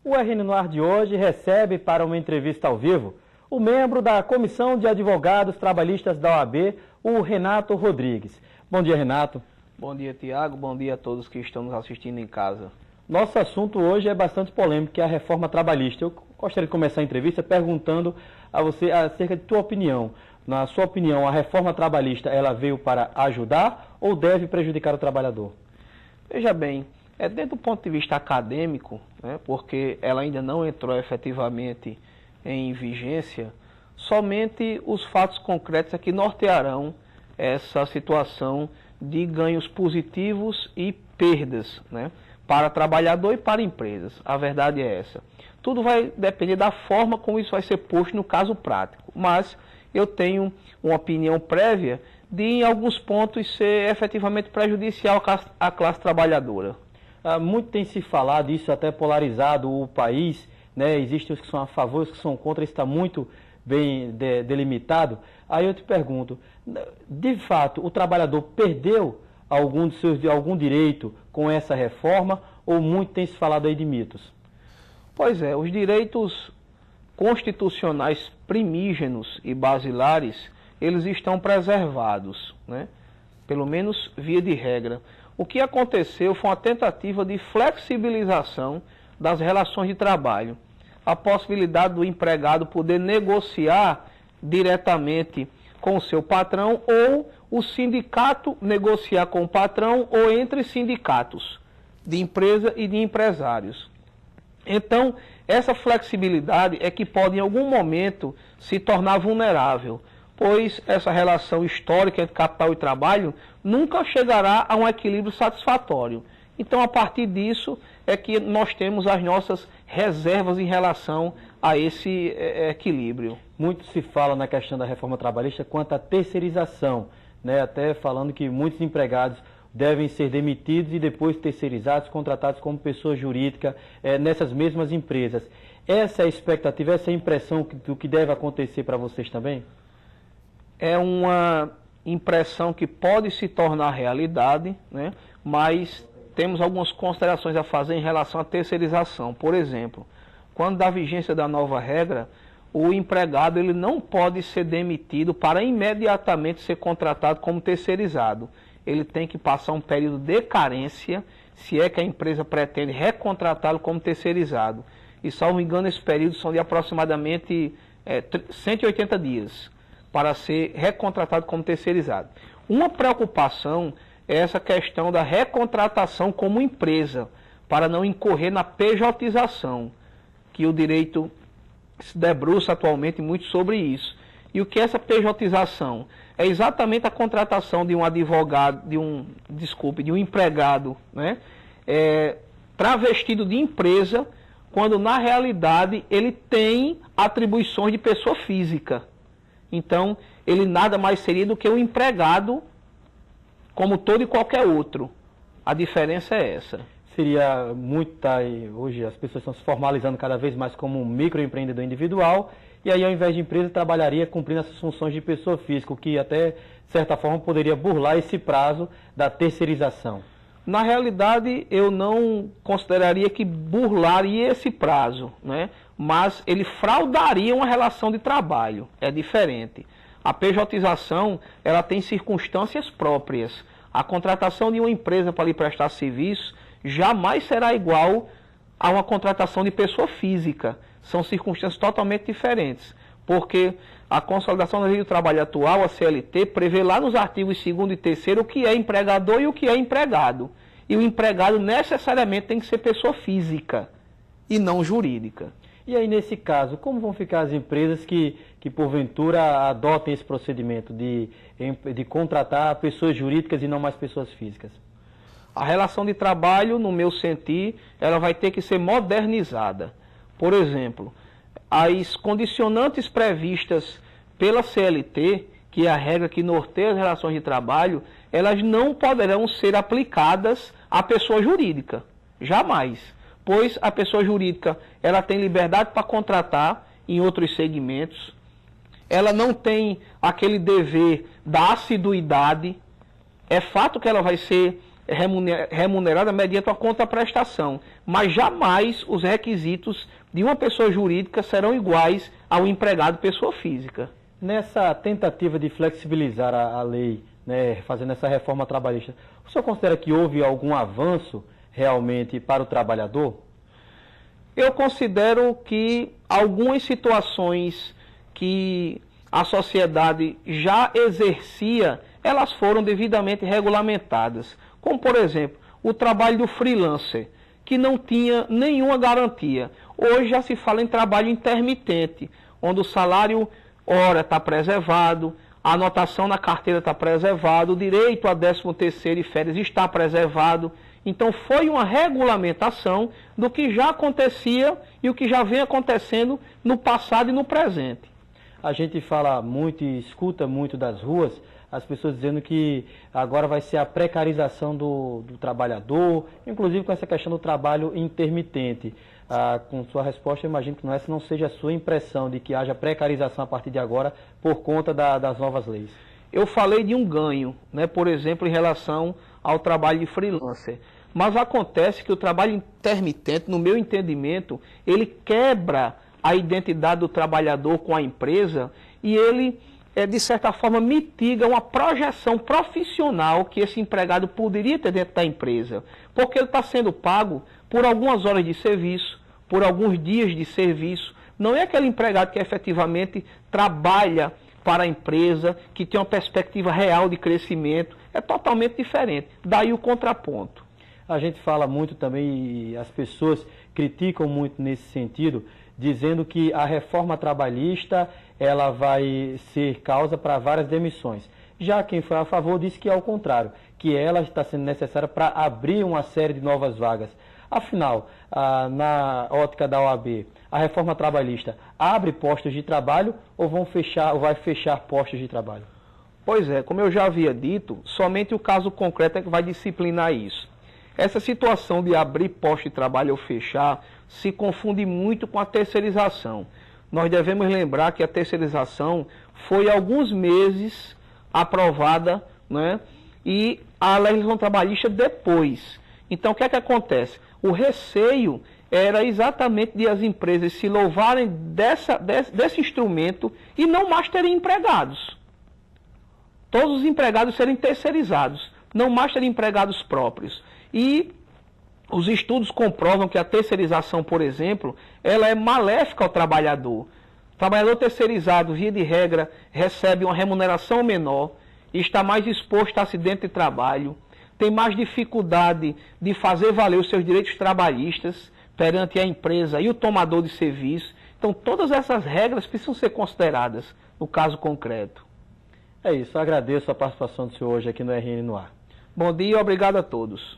O RN no Ar de hoje recebe para uma entrevista ao vivo o membro da Comissão de Advogados Trabalhistas da OAB, o Renato Rodrigues. Bom dia, Renato. Bom dia, Tiago. Bom dia a todos que estão nos assistindo em casa. Nosso assunto hoje é bastante polêmico, que é a reforma trabalhista. Eu gostaria de começar a entrevista perguntando a você acerca de tua opinião. Na sua opinião, a reforma trabalhista ela veio para ajudar ou deve prejudicar o trabalhador? Veja bem, dentro do ponto de vista acadêmico, né, porque ela ainda não entrou efetivamente em vigência, somente os fatos concretos é que nortearão essa situação de ganhos positivos e perdas, né, para trabalhador e para empresas. A verdade é essa. Tudo vai depender da forma como isso vai ser posto no caso prático, mas eu tenho uma opinião prévia de, em alguns pontos, ser efetivamente prejudicial à classe trabalhadora. Muito tem se falado, isso até polarizado o país, né? Existem os que são a favor, os que são contra, isso está muito bem delimitado. Aí eu te pergunto, de fato, o trabalhador perdeu algum direito com essa reforma ou muito tem se falado aí de mitos? Pois é, os direitos constitucionais primígenos e basilares, eles estão preservados, né? Pelo menos via de regra. O que aconteceu foi uma tentativa de flexibilização das relações de trabalho. A possibilidade do empregado poder negociar diretamente com o seu patrão ou o sindicato negociar com o patrão ou entre sindicatos de empresa e de empresários. Então, essa flexibilidade é que pode em algum momento se tornar vulnerável, pois essa relação histórica entre capital e trabalho nunca chegará a um equilíbrio satisfatório. Então, a partir disso é que nós temos as nossas reservas em relação a esse equilíbrio. Muito se fala na questão da reforma trabalhista quanto à terceirização, né? Até falando que muitos empregados devem ser demitidos e depois terceirizados, contratados como pessoa jurídica nessas mesmas empresas. Essa é a expectativa, essa é a impressão do que deve acontecer para vocês também? É uma impressão que pode se tornar realidade, né? Mas temos algumas considerações a fazer em relação à terceirização. Por exemplo, quando da vigência da nova regra, o empregado ele não pode ser demitido para imediatamente ser contratado como terceirizado. Ele tem que passar um período de carência, se é que a empresa pretende recontratá-lo como terceirizado. E, salvo me engano, esses períodos são de aproximadamente 180 dias para ser recontratado como terceirizado. Uma preocupação é essa questão da recontratação como empresa, para não incorrer na pejotização, que o direito se debruça atualmente muito sobre isso. E o que é essa pejotização? É exatamente a contratação de um advogado, de um empregado, né? Travestido de empresa, quando na realidade ele tem atribuições de pessoa física. Então, ele nada mais seria do que um empregado como todo e qualquer outro. A diferença é essa. Seria muito, hoje as pessoas estão se formalizando cada vez mais como um microempreendedor individual, e aí ao invés de empresa trabalharia cumprindo essas funções de pessoa física, o que até, de certa forma, poderia burlar esse prazo da terceirização. Na realidade, eu não consideraria que burlaria esse prazo, né? Mas ele fraudaria uma relação de trabalho, é diferente. A pejotização, ela tem circunstâncias próprias. A contratação de uma empresa para lhe prestar serviço jamais será igual a uma contratação de pessoa física. São circunstâncias totalmente diferentes, porque a Consolidação da Lei do Trabalho atual, a CLT, prevê lá nos artigos 2º e 3º o que é empregador e o que é empregado. E o empregado necessariamente tem que ser pessoa física e não jurídica. E aí, nesse caso, como vão ficar as empresas que porventura adotem esse procedimento de contratar pessoas jurídicas e não mais pessoas físicas? A relação de trabalho, no meu sentir, ela vai ter que ser modernizada. Por exemplo, as condicionantes previstas pela CLT, que é a regra que norteia as relações de trabalho, elas não poderão ser aplicadas à pessoa jurídica. Jamais. Pois a pessoa jurídica ela tem liberdade para contratar em outros segmentos. Ela não tem aquele dever da assiduidade. É fato que ela vai ser remunerada mediante a contraprestação, mas jamais os requisitos de uma pessoa jurídica serão iguais ao empregado pessoa física. Nessa tentativa de flexibilizar a lei, né, fazendo essa reforma trabalhista, o senhor considera que houve algum avanço realmente para o trabalhador? Eu considero que algumas situações que a sociedade já exercia, elas foram devidamente regulamentadas. Como, por exemplo, o trabalho do freelancer, que não tinha nenhuma garantia. Hoje já se fala em trabalho intermitente, onde o salário hora está preservado, a anotação na carteira está preservado, o direito a 13º e férias está preservado. Então foi uma regulamentação do que já acontecia e o que já vem acontecendo no passado e no presente. A gente fala muito e escuta muito das ruas as pessoas dizendo que agora vai ser a precarização do trabalhador, inclusive com essa questão do trabalho intermitente. Com sua resposta, eu imagino que essa não seja a sua impressão de que haja precarização a partir de agora por conta das novas leis. Eu falei de um ganho, né, por exemplo, em relação ao trabalho de freelancer. Mas acontece que o trabalho intermitente, no meu entendimento, ele quebra a identidade do trabalhador com a empresa e ele, de certa forma, mitiga uma projeção profissional que esse empregado poderia ter dentro da empresa. Porque ele está sendo pago por algumas horas de serviço, por alguns dias de serviço. Não é aquele empregado que efetivamente trabalha para a empresa, que tem uma perspectiva real de crescimento. É totalmente diferente. Daí o contraponto. A gente fala muito também, e as pessoas criticam muito nesse sentido, dizendo que a reforma trabalhista ela vai ser causa para várias demissões. Já quem foi a favor disse que é ao contrário, que ela está sendo necessária para abrir uma série de novas vagas. Afinal, na ótica da OAB, a reforma trabalhista abre postos de trabalho ou vai fechar postos de trabalho? Pois é, como eu já havia dito, somente o caso concreto é que vai disciplinar isso. Essa situação de abrir posto de trabalho ou fechar se confunde muito com a terceirização. Nós devemos lembrar que a terceirização foi há alguns meses aprovada, né, e a legislação trabalhista depois. Então, o que é que acontece? O receio era exatamente de as empresas se louvarem desse instrumento e não mais terem empregados. Todos os empregados serem terceirizados, não mais terem empregados próprios. E os estudos comprovam que a terceirização, por exemplo, ela é maléfica ao trabalhador. O trabalhador terceirizado, via de regra, recebe uma remuneração menor, está mais exposto a acidente de trabalho, tem mais dificuldade de fazer valer os seus direitos trabalhistas perante a empresa e o tomador de serviço. Então, todas essas regras precisam ser consideradas no caso concreto. É isso, agradeço a participação do senhor hoje aqui no RN no Ar. Bom dia e obrigado a todos.